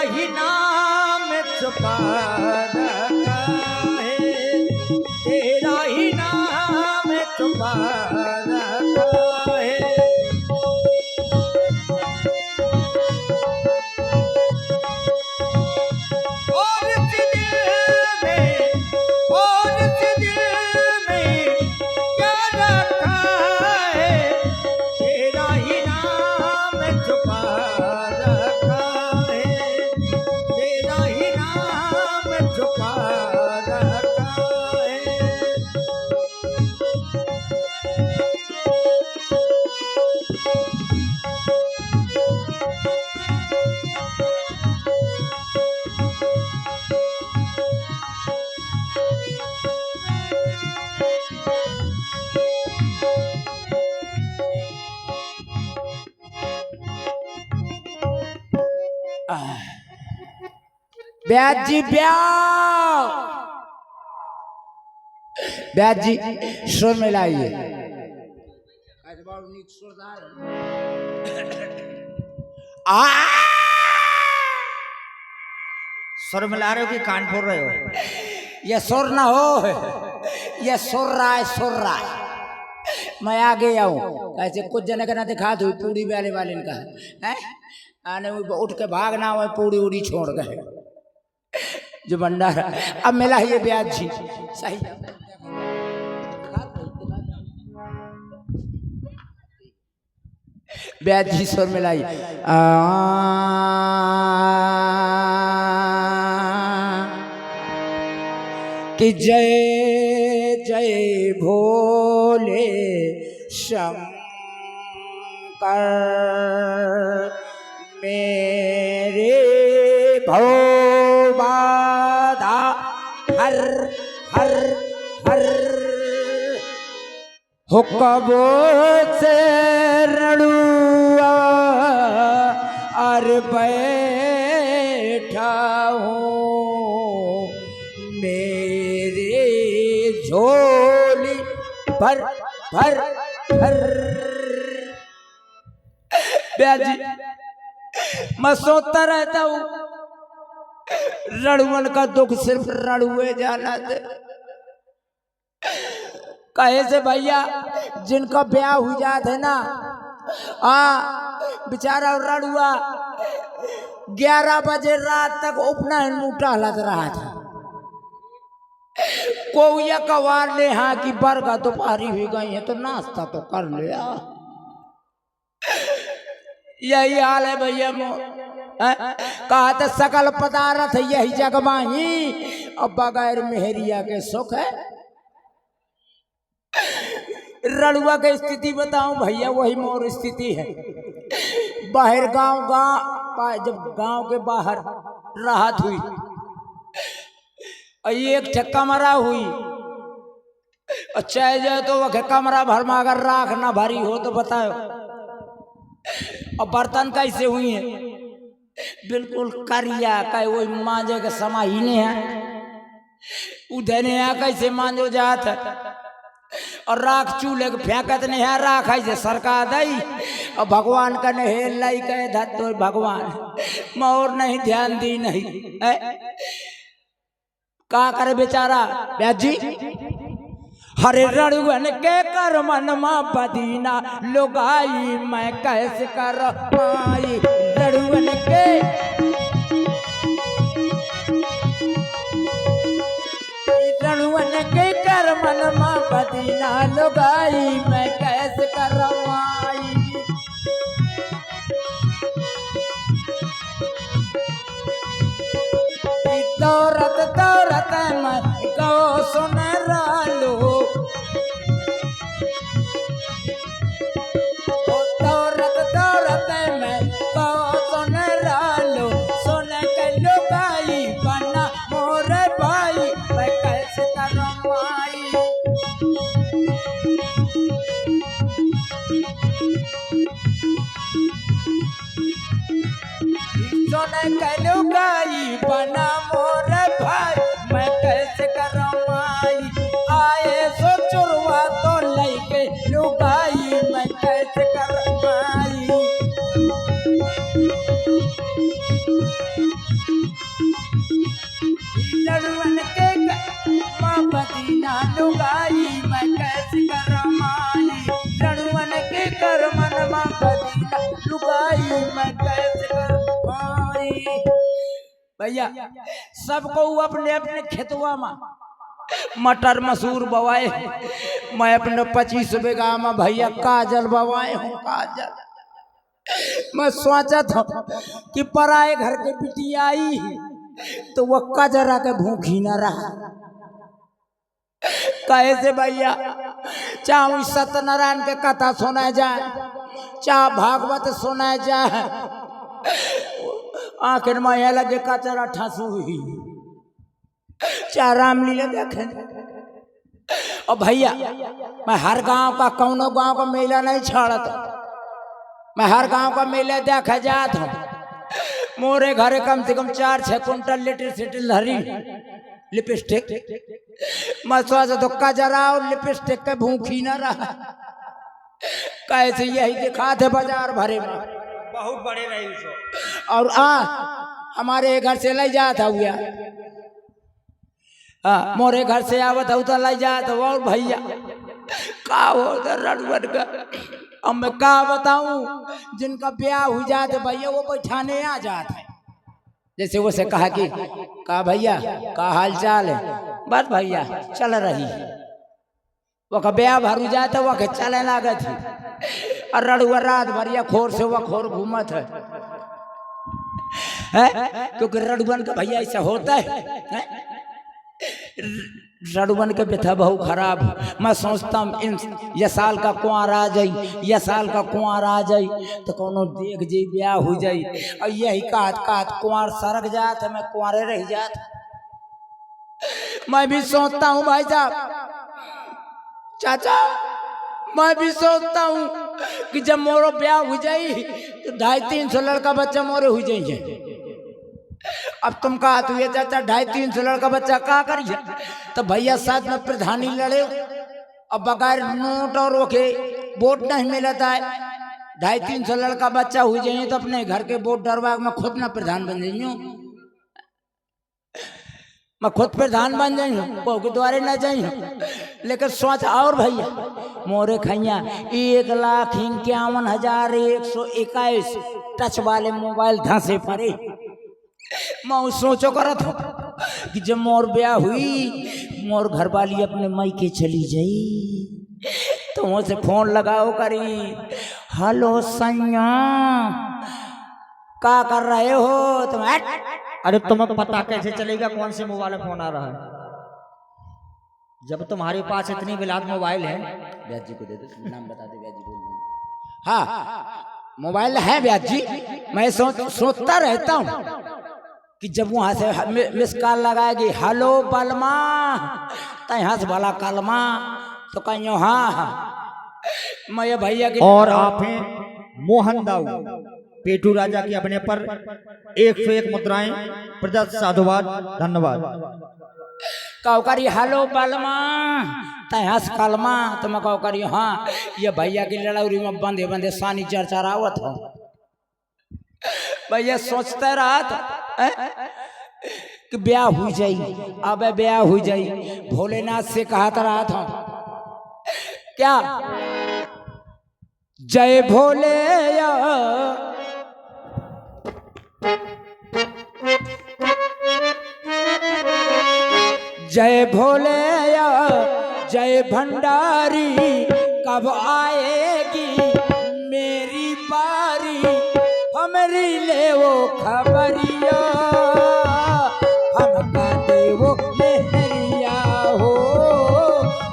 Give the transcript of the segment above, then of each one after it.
ही नाम छुपा रखा है, तेरा ही नाम छुपा रखा है। और इस दिल में, और इस दिल में क्या रखा है, तेरा ही नाम छुपा रखा है, तेरा ही नाम छुपा रखा है। ब्याज जी ब्याज जी सुर मिलाइए। सुर मिला रहे हो कि कान फोड़ रहे हो? ये सुर ना हो, ये सुर रहा है, सुर रहा है। मैं आगे आऊं ऐसे कुछ जने का ना दिखा दू पूरी वाले वाले का है आने उठ के भागना हुआ पूरी उड़ी छोड़ गए जो भंडारा। अब मिला ये ब्याज जी सही ब्याज जी स्वर मिलाई। कि जय जय भोले शंकर मेरे भव बाधा हर हर हर हो कब से रणुआ और बैठा हूँ मेरे झोली भर भर भर। ब्याजी मैं सोता रहता हूँ रणुअन का दुख सिर्फ रणुए जाना दे। कहे से भैया जिनका ब्याह हुई जात है ना बेचारा रणुआ 11 बजे रात तक उपनयन मुँह टहलत रहा था। कोई कवार ले हाँ की बरगा दोपहरी हुई गई है तो नाश्ता तो कर लिया। यही हाल है भैया कहा तो सकल पदार्थ यही जग माही अब बगैर मेहरिया के सुख है। रणुआ की स्थिति बताऊं भैया वही मोर स्थिति है। बाहर गांव जब गांव के बाहर राहत हुई और एक ठक्का मरा हुई और चाहे जाए तो वह कमरा भर में अगर राख ना भरी हो तो बताओ। और बर्तन कैसे हुई है बिल्कुल करिया कहे वही मांझे के समय ही नहीं है उधर कैसे मांझो जात है। और राख चूल्हे के फेंकत नहीं है राख ऐसे सरका दई और भगवान का नहेल लाई कहे धत तो भगवान मोर नहीं ध्यान दी नहीं का करे बेचारा ब्याज जी। हरे रणुअन के कर मन मा बदीना लुगाई मैं कैसे कर पाई रणुअन के कर मन मा बदीना लुगाई मैं कैसे कर पाई। दौरत दौरत मैं गो सुन रालू दौरत दौरत मैं गो सुन रालू सुन के लुगाई बना मोर भाई मैं कैसे करवाई। सुन के लुगाई बना मोर भाई मैं कैसे करवाई। आए सो चुरवा तो लेके लुगाई मैं कैसे करवाई। लुगाई मैं कैसे कर पाई। भैया सबको अपने अपने खेतवा में मटर मसूर बवाए, मैं अपने 25 बीघा में भैया काजल बवाए हूँ। काजल मैं सोचा था कि पराए घर के बिटिया आई तो वो कजरा के भूखी न रहा। कैसे भैया चाहे सत्यनारायण के कथा सुना जाए, चाहे भागवत सुना जाए, आखिर में यह लगे कचरा ठसू हुई, चाहे रामलीला देखे। और भैया मैं हर गांव का कौनो गांव का मेला नहीं छोड़ता, मैं हर गांव का मेला देखा जाता हूँ। मोरे घरे कम से कम 4-6 कुंटल लिटिल सिटिल हरी लिपस्टिक, मैं सोचा तो कजरा और लिपस्टिक के भूखी न रहा। कैसे यही दिखा थे बाजार भरे में बहुत बड़े रही सो। और हमारे घर से ले जाता हुआ, मोरे घर से आवत हो तो ले जाता। और भैया का हो रणवन का अब मैं का बताऊं, जिनका ब्याह हो जाते भैया वो बैठाने आ जाते। जैसे वो से कहा कि का भैया का हाल चाल है, बस भैया चल रही। वो का ब्याह भरू जाता वो के चले लागत है, और रड़ुआ रात भरिया खोर से वो खोर घूमत है, क्योंकि रड़ुअन का भैया ऐसा होता है। रड़ुअन के बेथा बहु खराब। मैं सोचता हूँ ये साल का कुंवर आ जाई, ये साल का कुंवर आ जाई तो कोनो देख जी ब्याह हो जाई, और यही कात कुंवर सरक जात, मैं कुंवरे रह जात। मैं भी सोचता हूँ भाई साहब चाचा, मैं भी सोचता हूँ कि जब मोरो ब्याह हो जाई तो 250-300 लड़का बच्चा मोरे हो जाइए। अब तुम कहा तू ये चाचा 250-300 लड़का बच्चा का करिए, तो भैया साथ में प्रधानी लड़े, अब बगैर नोट और ओके वोट नहीं मिलता है। 250-300 लड़का बच्चा हो जाइए तो अपने घर के वोट डरवा मैं खुद ना प्रधान बन जाइए, मैं खुद प्रधान बन जाइए, बहु के द्वारे न जाइए। लेकिन सोच और भैया मोरे खैया 1,51,121 टच वाले मोबाइल धंसे पड़े। मैं सोचो करत हूँ कि जब मोर ब्याह हुई, मोर घर वाली अपने मायके चली जाई तो मुझसे फोन लगाओ करी, हेलो सैया क्या कर रहे हो तुम? अरे तुम्हें पता कैसे चलेगा कौन से मोबाइल में फोन आ रहा है? जब तुम्हारे पास इतनी बिलात मोबाइल है। ब्याज जी को दे दो, नाम बता दे, ब्याज जी बोल दो। हाँ मोबाइल है ब्याज जी, मैं सोचता रहता हूँ कि जब वहां से मिस कॉल लगाएगी, हेलो बलमा, तो यहाँ से भला कलमा, तो कहीं हाँ मैं ये भैया की। और आप हैं मोहन दाऊ पेटू राजा की अपने पर 101 मुद्राएं प्रदत्त, साधुवाद, धन्यवाद। कहो करी हेलो बलमा तहस कलमा, तो मैं कहो करी हाँ ये भैया की लड़ौरी में बंदे बंदे सानी चरचरावत हो। भैया सोचते रहा था कि ब्याह हो जाई, अब ब्याह हो जाई। भोलेनाथ से कहा रहा था क्या, जय भोले जय भोले जय भंडारी, कब आएगी मेरी बारी, हमारी ले वो खबरिया, हम का दे वो मेहरिया हो,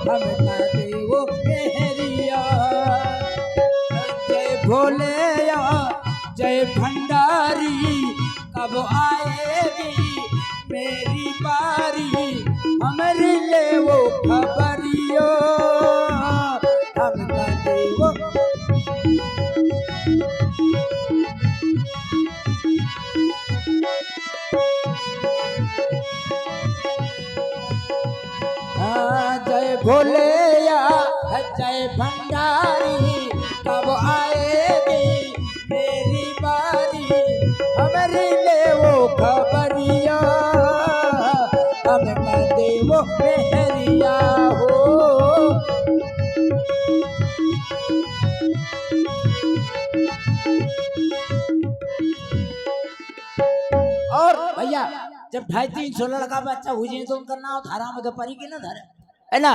हम का दे वो मेहरिया। जय भोले जय भंडारी, कब आएगी मेरी बारी, हमारी ले वो खबरियो, हम का दे वो। जय भोले जय भंडारी, कब आएगी मेरी बारी, हमारी ले वो खबरिया, हम का दे वो मेहरिया हो। और भैया जब 250-300 लड़का बच्चा हुई जाए तो उनका नाम धारा में परी के ना धरे है ना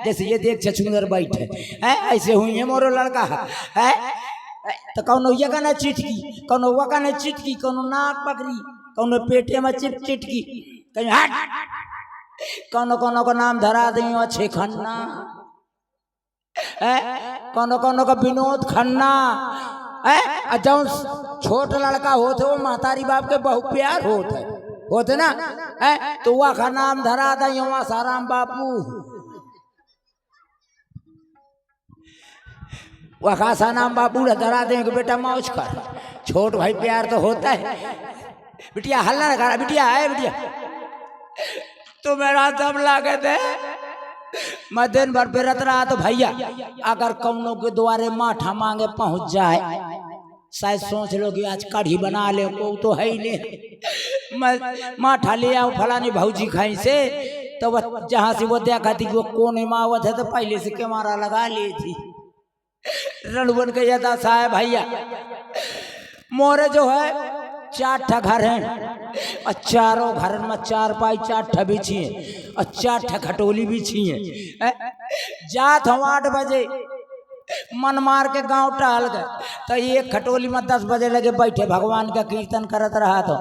जैसे ये देख छछुंदर बैठे है ऐसे हुई है मोरो लड़का है तो कौन ये का ना चिटकी कौन हुआ का ना चिटकी कौन नाक पकड़ी कौन पेटे में चिटकी कहीं हट कौन कौन को नाम धरा दी अच्छे खन्ना कौन कौन का विनोद खन्ना जो छोट लड़का होते वो महतारी बाप के बहुत प्यार होते ना तो वह का नाम धरा दे वहाँ साराम बापू वह खासा नाम बापू धरा दे कि बेटा मौज कर छोट भाई प्यार तो होता है बिटिया हल्ला ना करा बिटिया है बिटिया तो मेरा दम लागे थे मैं दिन भर फिरत रहा तो भैया अगर कौनों के द्वारे माठा मांगे पहुंच जाए शायद सोच लो कि आज कढ़ी बना ले को तो है ही नहीं मैं माठा ले आऊं फलानी भौजी खाई से तो वह जहां से वो देखा थी वो कोने मावत है तो पहले से कैमरा लगा ली थी रणवन के यदा साहब भैया मोरे जो है 4 घर हैं और चारों घर में 4 पाई 4 बिछी है और 4 खटोली बिछी है जात हम 8 बजे मन मार के गांव टहल गए तो एक खटोली में 10 बजे लगे बैठे भगवान का कीर्तन करत रहा था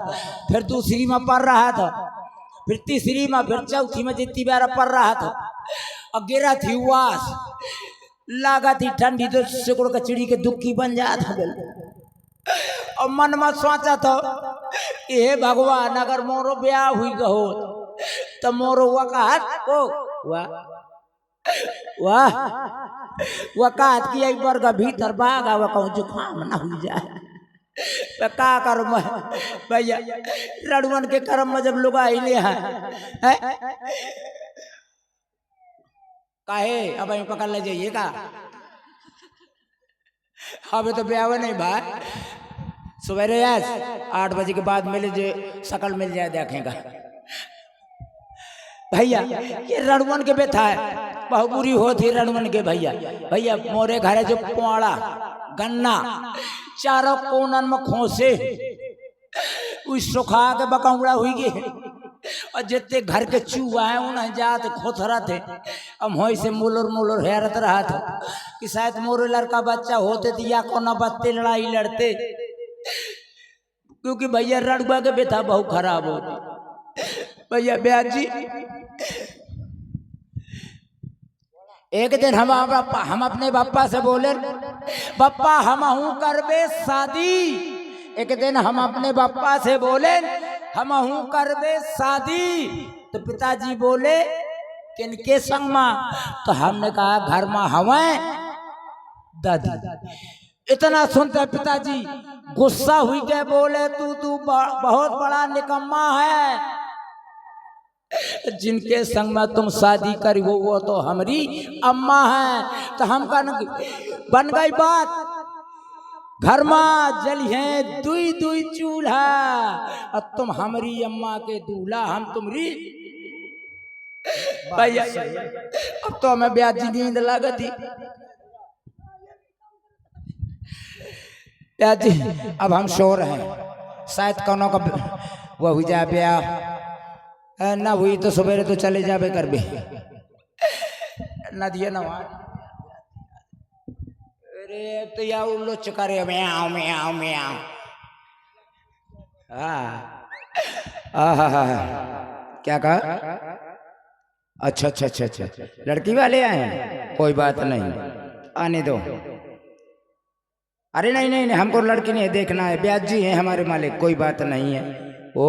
फिर दूसरी में पढ़ रहा था फिर तीसरी में फिर चौथी में जितनी बार पढ़ रहा था और गिरा थी वास लागा थी ठंडी तो सिकुड़ का चिड़ी के दुखी बन जाता और मन में सोचा था ये भगवान अगर मोरो ब्याह हुई गहो तो मोरो वकात को वाह वकात की एक बार का भीतर भागा वह कहूँ जुकाम ना हो जाए तो का करूँ मैं भैया रणवन के कर्म में जब लोग आई ले हैं काहे अब पकड़ ले जाइए का अबे तो ब्याह नहीं भाई सवेरे 8 बजे के बाद मिले जो शकल मिल जाए देखेगा भैया ये रणवन के बेथा है बहुत बुरी होती रणवन के भैया भैया मोरे घर जो पुआड़ा गन्ना चारों कोनन में खोसे उस सुखा के बकौड़ा हुई गए और जितने घर के चूहा है उन्हें जाते खोथरा थे अब होई से मुलर हैरत रहा था कि शायद मोरे लड़का बच्चा होते थे या कोना बत्ते लड़ाई लड़ते क्योंकि भैया रणवा के बेथा बहुत खराब होती भैया ब्याज जी एक दिन हम अपने बापा से बोले बापा हम हूं करबे शादी एक दिन हम अपने बापा से बोले हम हूं करबे शादी तो पिताजी बोले किनके संग में तो हमने कहा घर में हमें दादी इतना सुनते पिताजी गुस्सा हुई के बोले तू बहुत बड़ा निकम्मा है जिनके संग में तुम शादी करी हो वो तो हमारी अम्मा है तो हम बन गई बात घर में जलिए दुई चूल्हा और तुम हमारी अम्मा के दूल्हा हम तुम्हारी भैया अब तो हमें ब्याजी नींद लगती ब्याजी अब हम सो रहे हैं शायद कौनों का वो हुई जाए ब्याह ना हुई तो सवेरे तो चले जाबे कर बे ना दिया ना अरे तो या उल्लुच करे म्याओ म्याओ म्याओ क्या कहा अच्छा अच्छा अच्छा अच्छा लड़की वाले आए हैं कोई बात नहीं आने दो अरे नहीं नहीं नहीं हमको लड़की नहीं देखना है ब्याज जी है हमारे मालिक कोई बात नहीं है ओ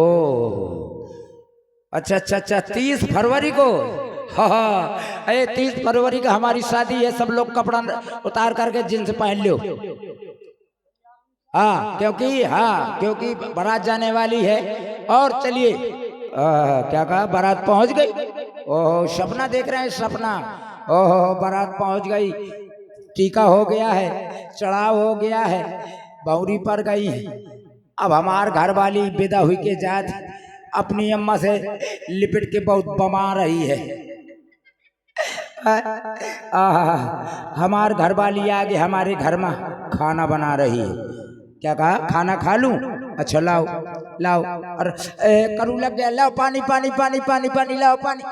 अच्छा अच्छा अच्छा 30 फरवरी को हाँ 30 फरवरी का हमारी शादी है सब लोग कपड़ा उतार करके जींस पहन लो क्योंकि बारात जाने वाली है और चलिए क्या कहा बारात पहुंच गई ओह सपना देख रहे हैं सपना ओह बारात पहुंच गई टीका हो गया है चढ़ाव हो गया है बावरी पर गई अब हमार घर वाली विदा हुई के जात अपनी अम्मा से लिपट के बहुत बमा रही है हमार घर वाली आगे हमारे घर में खाना बना रही है क्या कहा? खाना खा लूं? अच्छा लाओ लाओ। और करू लग गया, लाओ पानी पानी पानी पानी पानी, लाओ पानी।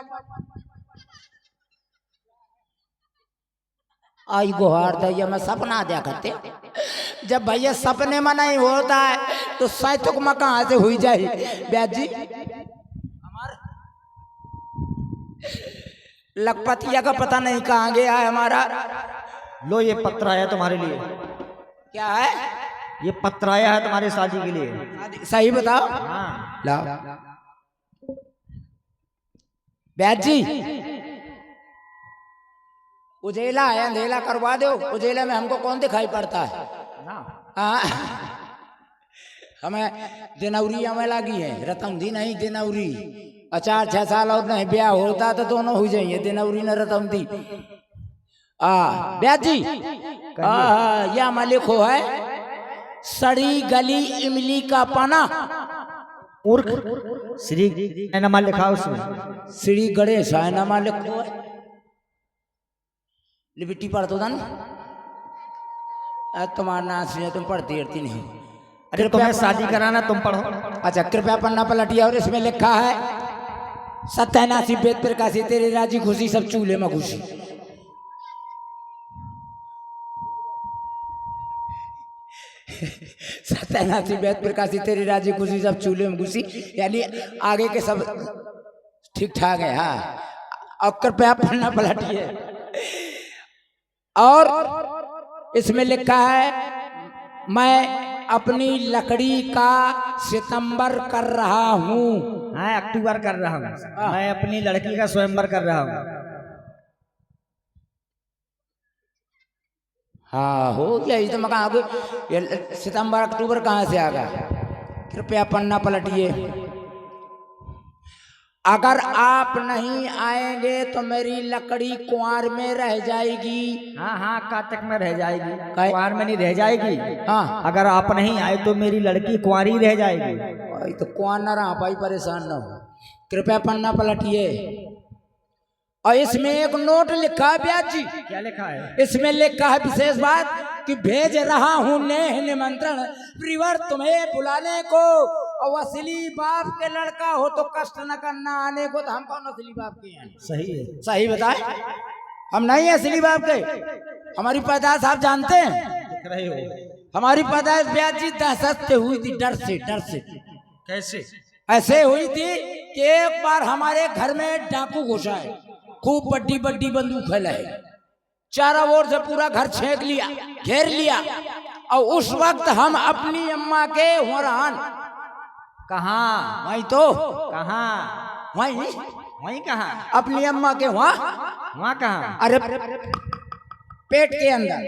आई गुहार दैया, मैं सपना दिया करते। जब भैया सपने में नहीं होता है तो सैतुक में कहाँ से हुई जाए ब्याज जी? लखपतिया का पता नहीं कहाँ गया है हमारा। लो ये पत्र आया तुम्हारे लिए। क्या है? ये पत्र आया है तुम्हारी शादी के लिए। सही बताओ। हाँ। लाओ ब्याज जी, उजेला है, अंधेला करवा दो। उजेला में हमको कौन दिखाई पड़ता है? हाँ, हमें दिनौरी हमें लगी है, रतमदी नहीं दिनौरी। 4-6 साल और नहीं ब्याह होता तो दोनों हो जाइए, दिनौरी न रतमदी। ब्याज जी, यह हमें लिखो है, सड़ी गली इमली का पाना। मूर्ख, श्री नमा लिखा उसमें। श्री गणेश है नमा लिखो है। लिबिटी पढ़ दो धन। तुम्हारा नाम सुनिए, तुम पढ़ती हड़ती नहीं। अरे तुम्हें शादी कराना, तुम पढ़ो। अच्छा, कृपया पन्ना पलटिया और इसमें लिखा है, 87 वेद प्रकाशी, तेरी राजी खुशी सब चूल्हे में घुसी। सत्यानाशी वेद प्रकाशी, तेरी राजी खुशी सब चूल्हे में घुसी। यानी आगे के सब ठीक ठाक है। हाँ, और कृपया पन्ना पलटिए। और इसमें लिखा है, मैं अपनी लकड़ी का सितंबर कर रहा हूँ। हाँ, अक्टूबर कर रहा हूँ। मैं अपनी लड़की का स्वयंवर कर रहा हूँ। हाँ, हो गया। इस तो मैं कहा सितंबर अक्टूबर कहाँ से आ गया? कृपया पन्ना पलटिए। अगर आप नहीं आएंगे तो मेरी लकड़ी कुंवार में रह जाएगी। हाँ हाँ, कातक में रह जाएगी, कुंवार में नहीं रह जाएगी। हाँ, अगर आप नहीं आए तो मेरी लड़की कुंवारी रह जाएगी। तो कुंवार न रहा भाई, परेशान न हो। कृपया पन्ना पलटिए। और इसमें एक नोट लिखा है ब्याज जी। क्या लिखा है? इसमें लिखा है विशेष बात कि भेज रहा हूँ नेह निमंत्रण प्रिवर तुम्हें बुलाने को। और असली बाप के लड़का हो तो कष्ट न करना आने को। तो हम कौन असली बाप के हैं? सही है, सही बताए। हम नहीं है असली बाप के। हमारी पैदाइश आप जानते हैं? दिख रहे हो। हमारी पैदाइश ब्याज जी दहशत से हुई थी, डर से। डर से कैसे? ऐसे हुई थी कि एक बार हमारे घर में डाकू घुसा है, खूब बड्डी बड्डी बंदूक है, चारों ओर से पूरा घर छेक लिया, घेर लिया। और उस वक्त हम अपनी अम्मा के हुरहान। कहाँ? वही तो। कहाँ? वही वही कहाँ? अपनी अम्मा के वहाँ कहाँ? अरे पेट के अंदर।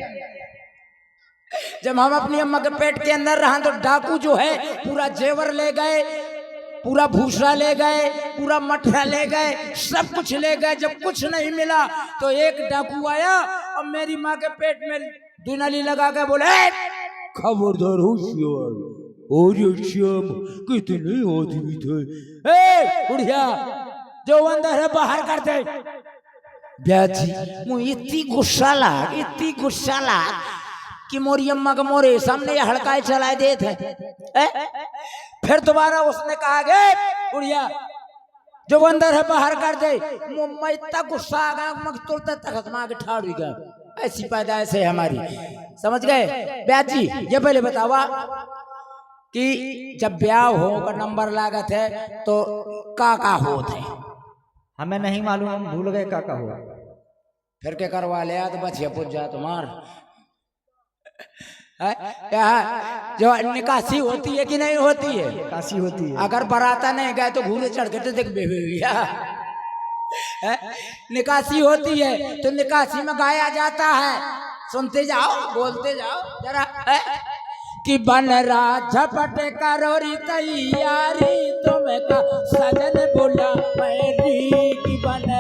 जब हम अपनी अम्मा के पेट के अंदर रहा तो डाकू जो है पूरा जेवर ले गए, पूरा भूसा ले गए, पूरा मठरा ले गए, सब कुछ ले गए। जब कुछ नहीं मिला तो एक डाकू आया और मेरी माँ के पेट में दुनाली लगा के बोले, खबरदार होशियार, और श्याम कितने आदमी थे, बुढ़िया जो अंदर है बाहर कर दे। ब्याज जी, मुझे इतनी गुस्सा लाग कि मोरी अम्मा का मोरे सामने हड़काए चलाए दे थे। फिर दोबारा उसने कहा गे बुढ़िया जो अंदर है बाहर कर दे। मैं इतना गुस्सा आ गया, मैं तुरंत तखतमा के ठाड़ गया। ऐसी पैदाइश है हमारी, समझ गए ब्याज जी? ये पहले बतावा कि जब ब्याह हो का नंबर लागत है तो का होते हैं? हमें नहीं मालूम, हम भूल गए का हुआ। फिर के करवा ले तो बचिया पूछ जा तुम्हार। जो निकासी होती है कि नहीं होती है? निकासी होती है। अगर बराता नहीं गए तो घूरे चढ़ के तो देख बेबिया। निकासी होती है तो निकासी में गाया जाता है। सुनते जाओ, बोलते जाओ जरा। कि बन रहा झपट करोरी तैयारी, तुम्हें का सजन बोला मेरी